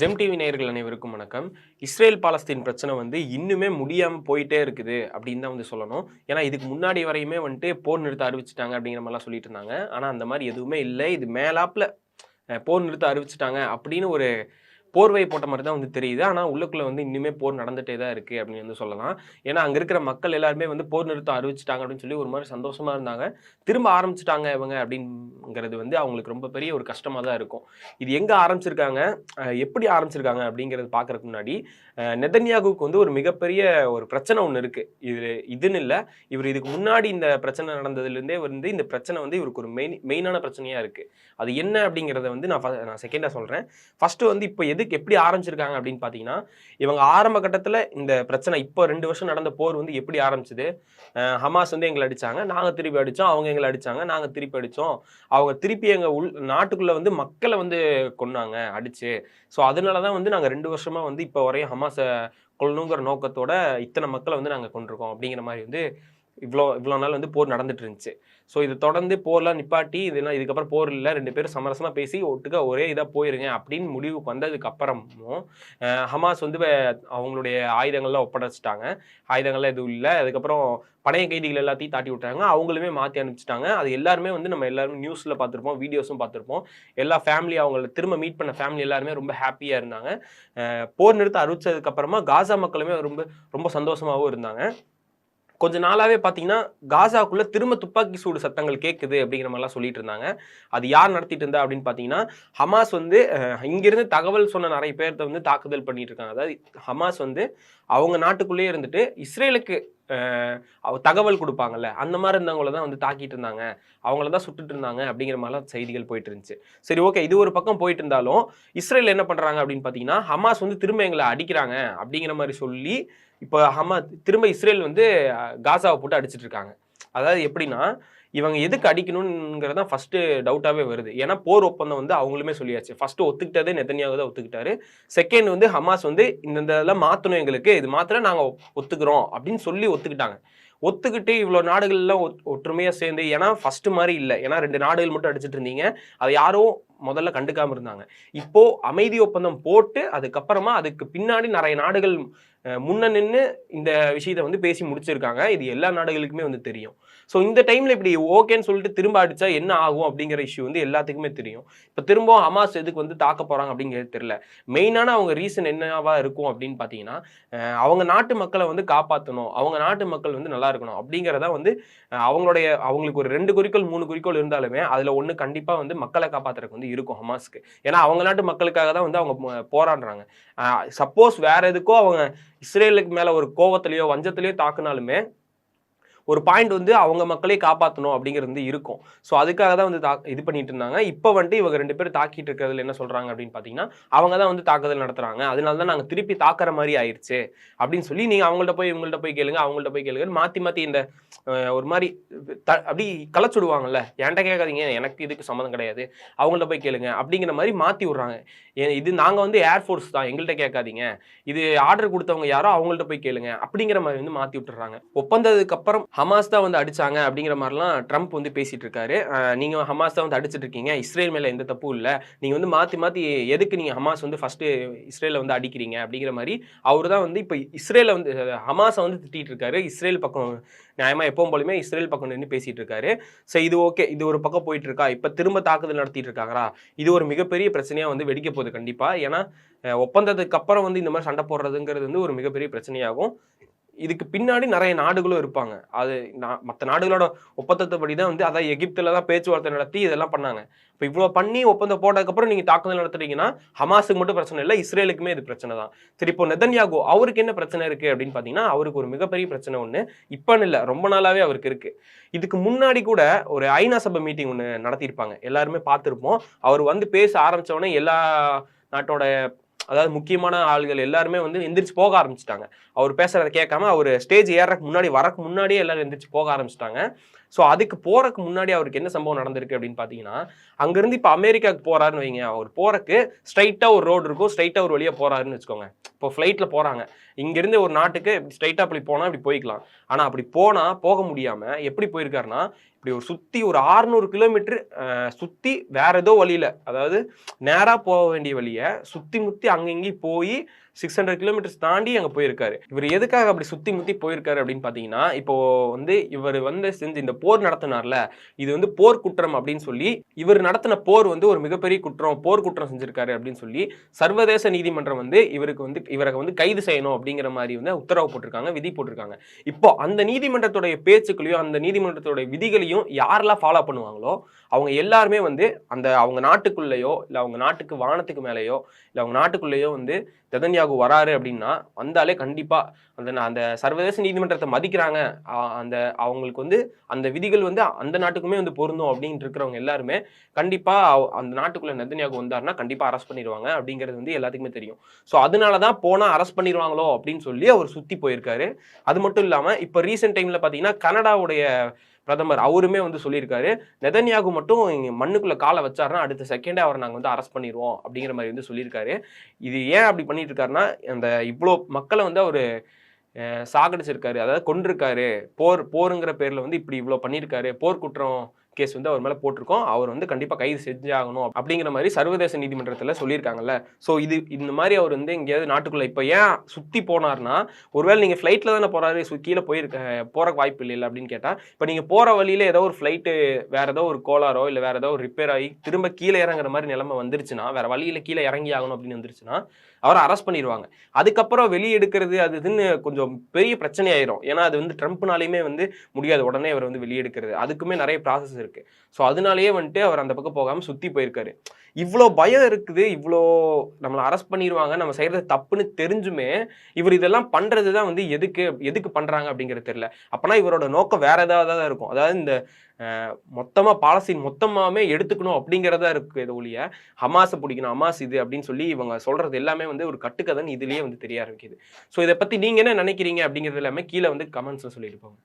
GeM TV நேயர்கள் அனைவருக்கும் வணக்கம். இஸ்ரேல் பாலஸ்தீன் பிரச்சனை இன்னுமே முடியாம போயிட்டே இருக்குது அப்படின்னு தான் சொல்லணும். ஏன்னா இதுக்கு முன்னாடி வரையுமே போர் நிறுத்தம் அறிவிச்சுட்டாங்க அப்படிங்கிற மாதிரிலாம் சொல்லிட்டு இருந்தாங்க. ஆனா அந்த மாதிரி எதுவுமே இல்லை. இது மேலாப்ல போர் நிறுத்தம் அறிவிச்சுட்டாங்க அப்படின்னு ஒரு போர்வை போட்ட மாதிரி தான் தெரியுது. ஆனா உள்ளுக்குள்ள இன்னுமே போர் நடந்துட்டே தான் இருக்கு அப்படின்னு சொல்லலாம். ஏன்னா அங்க இருக்கிற மக்கள் எல்லாருமே போர் நிறுத்தம் அறிவிச்சுட்டாங்க அப்படின்னு சொல்லி ஒரு மாதிரி சந்தோஷமா இருந்தாங்க. திரும்ப ஆரம்பிச்சுட்டாங்க இவங்க அப்படிங்கிறது அவங்களுக்கு ரொம்ப பெரிய ஒரு கஷ்டமா தான் இருக்கும். இது எங்க ஆரம்பிச்சிருக்காங்க, எப்படி ஆரம்பிச்சிருக்காங்க அப்படிங்கிறது பார்க்கறதுக்கு முன்னாடி நெதன்யாகுவுக்கு ஒரு மிகப்பெரிய ஒரு பிரச்சனை ஒன்று இருக்கு. இதுன்னு இல்லை, இவர் இதுக்கு முன்னாடி இந்த பிரச்சனை நடந்ததுலேருந்தே இந்த பிரச்சனை இவருக்கு ஒரு மெயினான பிரச்சனையா இருக்கு. அது என்ன அப்படிங்கிறத நான் செகண்டா சொல்றேன். ஃபர்ஸ்ட் இப்போ எதுக்கு எப்படி ஆரம்பிச்சிருக்காங்க அப்படின்னு பார்த்தீங்கன்னா, இவங்க ஆரம்ப கட்டத்தில் இந்த பிரச்சனை இப்போ 2 வருஷம் நடந்த போர் எப்படி ஆரம்பிச்சது, ஹமாஸ் எங்களை அடிச்சாங்க, நாங்கள் திருப்பி அடித்தோம், அவங்க எங்களை அடிச்சாங்க, நாங்கள் திருப்பி அடித்தோம், அவங்க திருப்பி எங்கள் நாட்டுக்குள்ளே மக்களை கொன்னாங்க அடிச்சு. ஸோ அதனால தான் நாங்கள் 2 வருஷமா இப்போ வரையும் ஹமாஸை கொல்லணுங்கிற நோக்கத்தோட இத்தனை மக்களை நாங்கள் கொண்டிருக்கோம் அப்படிங்கிற மாதிரி இவ்வளோ நாள் போர் நடந்துட்டு இருந்துச்சு. ஸோ இது தொடர்ந்து போர்லாம் நிப்பாட்டி இதுக்கப்புறம் போர் இல்லை, 2 பேரும் சமரசமாக பேசி ஒட்டுக்க ஒரே இதாக போயிருங்க அப்படின்னு முடிவுக்கு வந்ததுக்கு அப்புறமும் ஹமாஸ் அவங்களுடைய ஆயுதங்கள்லாம் ஒப்படைச்சிட்டாங்க. ஆயுதங்கள்லாம் எதுவும் இல்லை. அதுக்கப்புறம் பணைய கைதிகள் எல்லாத்தையும் தாட்டி விட்டாங்க. அவங்களுமே மாற்றி அனுப்பிச்சிட்டாங்க. அது எல்லாருமே நம்ம எல்லாருமே நியூஸில் பார்த்துருப்போம், வீடியோஸும் பார்த்துருப்போம். எல்லா ஃபேமிலி அவங்கள திரும்ப மீட் பண்ண ஃபேமிலி எல்லாருமே ரொம்ப ஹாப்பியாக இருந்தாங்க. போர் நிறுத்தம் அறிவிச்சதுக்கு அப்புறமா காசா மக்களுமே ரொம்ப ரொம்ப சந்தோஷமாகவும் இருந்தாங்க. கொஞ்ச நாளாவே பார்த்தீங்கன்னா காசாக்குள்ள திரும்ப துப்பாக்கி சூடு சத்தங்கள் கேட்குது அப்படிங்கிற மாதிரிலாம் சொல்லிட்டு இருந்தாங்க. அது யார் நடத்திட்டு இருந்தா அப்படின்னு பார்த்தீங்கன்னா, ஹமாஸ் இங்கிருந்து தகவல் சொன்ன நிறைய பேர்த்த தாக்குதல் பண்ணிட்டு இருக்காங்க. அதாவது ஹமாஸ் அவங்க நாட்டுக்குள்ளேயே இருந்துட்டு இஸ்ரேலுக்கு தகவல் கொடுப்பாங்கல்ல, அந்த மாதிரி இருந்தவங்கள தான் தாக்கிட்டு இருந்தாங்க, அவங்கள தான் சுட்டுட்டு இருந்தாங்க அப்படிங்கிற மாதிரிலாம் செய்திகள் போயிட்டு இருந்துச்சு. சரி, ஓகே, இது ஒரு பக்கம் போயிட்டு இருந்தாலும் இஸ்ரேல் என்ன பண்றாங்க அப்படின்னு பார்த்தீங்கன்னா, ஹமாஸ் திரும்ப எங்களை அடிக்கிறாங்க அப்படிங்கிற மாதிரி சொல்லி இப்போ திரும்ப இஸ்ரேல் காசாவை போட்டு அடிச்சிட்டு இருக்காங்க. அதாவது எப்படின்னா, இவங்க எதுக்கு அடிக்கணுங்கிறதான் ஃபர்ஸ்ட் டவுட்டாவே வருது. ஏன்னா போர் ஒப்பந்தம் அவங்களுமே சொல்லியாச்சு. ஃபர்ஸ்ட் ஒத்துக்கிட்டதே நெதன்யாகு தான் ஒத்துக்கிட்டாரு. செகண்ட் ஹமாஸ் இந்த இதெல்லாம் மாற்றணும், எங்களுக்கு இது மாத்திரம் நாங்கள் ஒத்துக்கிறோம் அப்படின்னு சொல்லி ஒத்துக்கிட்டாங்க. ஒத்துக்கிட்டு இவ்வளோ நாடுகள்லாம் ஒற்றுமையாக சேர்ந்து, ஏன்னா ஃபர்ஸ்ட் மாதிரி இல்லை. ஏன்னா 2 நாடுகள் மட்டும் அடிச்சிட்டு இருந்தீங்க, அதை யாரும் முதல்ல கண்டுக்காம இருந்தாங்க. இப்போ அமைதி ஒப்பந்தம் போட்டு அதுக்கப்புறமா அதுக்கு பின்னாடி நிறைய நாடுகள் முன்ன நின்று இந்த விஷயத்தை பேசி முடிச்சிருக்காங்க. இது எல்லா நாடுகளுக்குமே தெரியும். ஸோ இந்த டைம்ல இப்படி ஓகேன்னு சொல்லிட்டு திரும்ப அடிச்சா என்ன ஆகும் அப்படிங்கிற இஷ்யூ எல்லாத்துக்குமே தெரியும். இப்போ திரும்பவும் ஹமாஸ் எதுக்கு தாக்க போறாங்க அப்படிங்கிறது தெரியல. மெயினான அவங்க ரீசன் என்னவா இருக்கும் அப்படின்னு பார்த்தீங்கன்னா, அவங்க நாட்டு மக்களை காப்பாற்றணும், அவங்க நாட்டு மக்கள் நல்லா இருக்கணும் அப்படிங்கிறதா அவங்களுக்கு ஒரு 2 குறிக்கோள் 3 குறிக்கோள் இருந்தாலுமே அதுல ஒன்று கண்டிப்பா மக்களை காப்பாற்றுறதுக்கு இருக்கும் ஹமாஸ்க்கு. ஏன்னா அவங்க நாட்டு மக்களுக்காக தான் அவங்க போராடுறாங்க. சப்போஸ் வேற எதுக்கோ அவங்க இஸ்ரேலுக்கு மேல ஒரு கோவத்திலேயோ வஞ்சத்திலேயோ தாக்குனாலுமே ஒரு பாயிண்ட் அவங்க மக்களே காப்பாற்றணும் அப்படிங்கிறது இருக்கும். ஸோ அதுக்காக தான் இது பண்ணிட்டு இருந்தாங்க. இப்போ இவங்க 2 பேரும் தாக்கிட்டு இருக்கிறதுல என்ன சொல்றாங்க அப்படின்னு பார்த்தீங்கன்னா, அவங்க தான் தாக்குதல் நடத்துறாங்க, அதனால தான் நாங்கள் திருப்பி தாக்குற மாதிரி ஆயிடுச்சு அப்படின்னு சொல்லி, நீங்க அவங்கள்ட்ட போய் இவங்கள்ட்ட போய் கேளுங்க, அவங்கள்ட்ட போய் கேளுங்க, மாற்றி மாற்றி இந்த ஒரு மாதிரி அப்படி களைச்சுடுவாங்கல்ல, என்கிட்ட கேட்காதீங்க, எனக்கு இதுக்கு சம்மந்தம் கிடையாது, அவங்கள்ட்ட போய் கேளுங்க அப்படிங்கிற மாதிரி மாற்றி விட்றாங்க. இது நாங்கள் ஏர்ஃபோர்ஸ் தான், எங்கள்கிட்ட கேட்காதீங்க, இது ஆர்டர் கொடுத்தவங்க யாரோ அவங்கள்ட்ட போய் கேளுங்க அப்படிங்கிற மாதிரி மாற்றி விட்டுறாங்க. ஒப்பந்தத்துக்கு அப்புறம் ஹமாஸ் தான் அடிச்சாங்க அப்படிங்கிற மாதிரிலாம் ட்ரம்ப் பேசிட்டு இருக்காரு. நீங்க ஹமாஸ் தான் அடிச்சிட்டு இருக்கீங்க, இஸ்ரேல் மேல எந்த தப்பும் இல்லை, நீங்க மாற்றி மாற்றி எதுக்கு நீங்க ஹமாஸ் ஃபர்ஸ்ட் இஸ்ரேலை அடிக்கிறீங்க அப்படிங்கிற மாதிரி அவர் தான் இப்போ இஸ்ரேலை ஹமாஸை திட்டிட்டு இருக்காரு. இஸ்ரேல் பக்கம் நியாயமா எப்பவும் போலுமே இஸ்ரேல் பக்கம் நின்று பேசிட்டு இருக்காரு. சரி, இது ஓகே, இது ஒரு பக்கம் போயிட்டு இருக்கா, இப்ப திரும்ப தாக்குதல் நடத்திட்டு இருக்காங்களா, இது ஒரு மிகப்பெரிய பிரச்சனையா வெடிக்க போகுது கண்டிப்பா. ஏன்னா ஒப்பந்தத்துக்கு அப்புறம் இந்த மாதிரி சண்டை போடுறதுங்கிறது ஒரு மிகப்பெரிய பிரச்சனையாகும். இதுக்கு பின்னாடி நிறைய நாடுகளும் இருப்பாங்க. அது மற்ற நாடுகளோட ஒப்பந்தத்தைப்படி தான் அதான் எகிப்துல தான் பேச்சுவார்த்தை நடத்தி இதெல்லாம் பண்ணாங்க. இப்போ இவ்வளோ பண்ணி ஒப்பந்தம் போட்டதுக்கப்புறம் நீங்க தாக்குதல் நடத்துறீங்கன்னா ஹமாஸுக்கு மட்டும் பிரச்சனை இல்லை, இஸ்ரேலுக்குமே இது பிரச்சனை தான். சரி, இப்போ நெதன்யாகு அவருக்கு என்ன பிரச்சனை இருக்கு அப்படின்னு பார்த்தீங்கன்னா, அவருக்கு ஒரு மிகப்பெரிய பிரச்சனை ஒன்று இப்பன்னு இல்லை, ரொம்ப நாளாவே அவருக்கு இருக்கு. இதுக்கு முன்னாடி கூட ஒரு ஐநா சபை மீட்டிங் ஒன்று நடத்தியிருப்பாங்க, எல்லாருமே பார்த்துருப்போம். அவர் பேச ஆரம்பிச்ச உடனே எல்லா நாட்டோட அதாவது முக்கியமான ஆள்கள் எல்லாருமே எந்திரிச்சு போக ஆரம்பிச்சிட்டாங்க. அவர் பேசுறத கேட்காம அவர் ஸ்டேஜ் ஏறக்கு வரக்கு முன்னாடியே எல்லாரும் எந்திரிச்சு போக ஆரம்பிச்சிட்டாங்க. ஸோ அதுக்கு போறதுக்கு முன்னாடி அவருக்கு என்ன சம்பவம் நடந்திருக்கு அப்படின்னு பார்த்தீங்கன்னா, அங்கிருந்து இப்போ அமெரிக்காவுக்கு போறாருன்னு வைங்க, அவர் போறக்கு ஸ்ட்ரைட்டா ஒரு ரோடு இருக்கும், ஸ்ட்ரைட்டா ஒரு வழியா போறாருன்னு வச்சுக்கோங்க. இப்போ ஃப்ளைட்ல போறாங்க, இங்கிருந்து ஒரு நாட்டுக்கு ஸ்ட்ரைட்டா அப்படி போனா இப்படி போய்க்கலாம். ஆனா அப்படி போக முடியாம எப்படி போயிருக்காருன்னா, இப்படி சுத்தி ஒரு 600 கிலோமீட்டர் சுத்தி வேற ஏதோ வழியில, அதாவது நேரா போக வேண்டிய வழியை சுத்தி முத்தி அங்கங்கேயும் போய் 600 கிலோமீட்டர்ஸ் தாண்டி அங்க போயிருக்காரு. இவர் எதுக்காக அப்படி சுத்தி முத்தி போயிருக்காரு அப்படின்னு பாத்தீங்கன்னா, இப்போ வந்து இவர் வந்து செஞ்சு இந்த போர் நடத்தினார்ல, இது வந்து போர் குற்றம் அப்படின்னு சொல்லி இவர் நடத்தின போர் வந்து ஒரு மிகப்பெரிய குற்றம், போர் குற்றம் செஞ்சிருக்காரு அப்படின்னு சொல்லி சர்வதேச நீதிமன்றம் வந்து இவரை வந்து கைது செய்யணும் அப்படிங்கிற மாதிரி வந்து உத்தரவு போட்டிருக்காங்க, விதி போட்டிருக்காங்க. இப்போ அந்த நீதிமன்றத்துடைய பேச்சுக்களையும் அந்த நீதிமன்றத்துடைய விதிகளையும் யாரெல்லாம் ஃபாலோ பண்ணுவாங்களோ அவங்க எல்லாருமே வந்து அவங்க நாட்டுக்குள்ளேயோ இல்ல அவங்க நாட்டுக்கு வானத்துக்கு மேலேயோ இல்ல அவங்க நாட்டுக்குள்ளேயோ வந்து நெதன்யாகு வராரு அப்படின்னா வந்தாலே கண்டிப்பா அந்த சர்வதேச நீதிமன்றத்தை மதிக்கிறாங்க, அந்த அவங்களுக்கு வந்து அந்த விதிகள் வந்து அந்த நாட்டுக்குமே வந்து பொருந்தும் அப்படின்னு இருக்கிறவங்க எல்லாருமே கண்டிப்பா அந்த நாட்டுக்குள்ள நெதன்யாகு வந்தாருன்னா கண்டிப்பா அரெஸ்ட் பண்ணிடுவாங்க அப்படிங்கிறது வந்து எல்லாத்துக்குமே தெரியும். ஸோ அதனாலதான் போனா அரெஸ்ட் பண்ணிடுவாங்களோ அப்படின்னு சொல்லி அவர் சுத்தி போயிருக்காரு. அது மட்டும் இல்லாம இப்ப ரீசெண்ட் டைம்ல பாத்தீங்கன்னா கனடாவுடைய பிரதமர் அவருமே வந்து சொல்லியிருக்காரு, நெதன்யாகு மட்டும் மண்ணுக்குள்ள காலை வச்சாருன்னா அடுத்த செகண்டே அவரை நாங்க வந்து அரெஸ்ட் பண்ணிடுவோம் அப்படிங்கிற மாதிரி வந்து சொல்லியிருக்காரு. இது ஏன் அப்படி பண்ணிட்டு இருக்காருன்னா, அந்த இவ்வளோ மக்களை வந்து அவரு சாகடிச்சிருக்காரு, அதாவது கொன்றிருக்காரு, போருங்கிற பேர்ல வந்து இப்படி இவ்வளோ பண்ணியிருக்காரு, போர் குற்றம் கேஸ் வந்து அவர் மேல போட்டிருக்கோம், அவர் வந்து கண்டிப்பா கைது செஞ்சே ஆகணும் அப்படிங்கிற மாதிரி சர்வதேச நீதிமன்றத்துல சொல்லியிருக்காங்கல்ல. ஸோ இந்த மாதிரி அவர் வந்து எங்கேயாவது நாட்டுக்குள்ள இப்போ ஏன் சுத்தி போனார்னா, ஒருவேளை நீங்க ஃபிளைட்ல தானே போறாரு, கீழே போறக்கு வாய்ப்பு இல்லை அப்படின்னு கேட்டா, இப்போ நீங்க போற வழியில ஏதோ ஒரு ஃபிளைட்டு வேற ஏதோ ஒரு கோளாரோ இல்லை வேற ஏதோ ஒரு ரிப்பேர் ஆகி திரும்ப கீழே இறங்குற மாதிரி நிலைமை வந்துருச்சுன்னா, வேற வழியில கீழே இறங்கி ஆகணும் அப்படின்னு வந்துருச்சுன்னா அவரை அரெஸ்ட் பண்ணிடுவாங்க. அதுக்கப்புறம் வெளியே எடுக்கிறது அது இதுன்னு கொஞ்சம் பெரிய பிரச்சனை ஆயிரும். ஏன்னா அது வந்து ட்ரம்ப்னாலையுமே வந்து முடியாது உடனே அவர் வந்து வெளியே எடுக்கிறது, அதுக்குமே நிறைய ப்ராசஸ் இருக்கு. ஸோ அதனாலேயே வந்துட்டு அவர் அந்த பக்கம் போகாம சுத்தி போயிருக்காரு. இவ்வளோ பயம் இருக்குது, இவ்வளோ நம்மளை அரெஸ்ட் பண்ணிடுவாங்க, நம்ம செய்யறது தப்புன்னு தெரிஞ்சுமே இவர் இதெல்லாம் பண்றதுதான் வந்து எதுக்கு பண்றாங்க அப்படிங்கிறது தெரியல. அப்பனா இவரோட நோக்கம் வேற ஏதாவது தான் இருக்கும். அதாவது இந்த மொத்தமா பாலஸ்தீன் மொத்தமாவே எடுத்துக்கணும் அப்படிங்கிறதா இருக்கு ஒழிய ஹமாஸை பிடிக்கணும், ஹமாஸ் இது அப்படின்னு சொல்லி இவங்க சொல்றது எல்லாமே வந்து ஒரு கட்டுக்கதைன்னு இதுலயே வந்து தெரிய ஆரம்பிக்குது. ஸோ இதை பத்தி நீங்க என்ன நினைக்கிறீங்க அப்படிங்கிறது எல்லாமே கீழே வந்து கமெண்ட்ஸ்ல சொல்லிட்டு போங்க.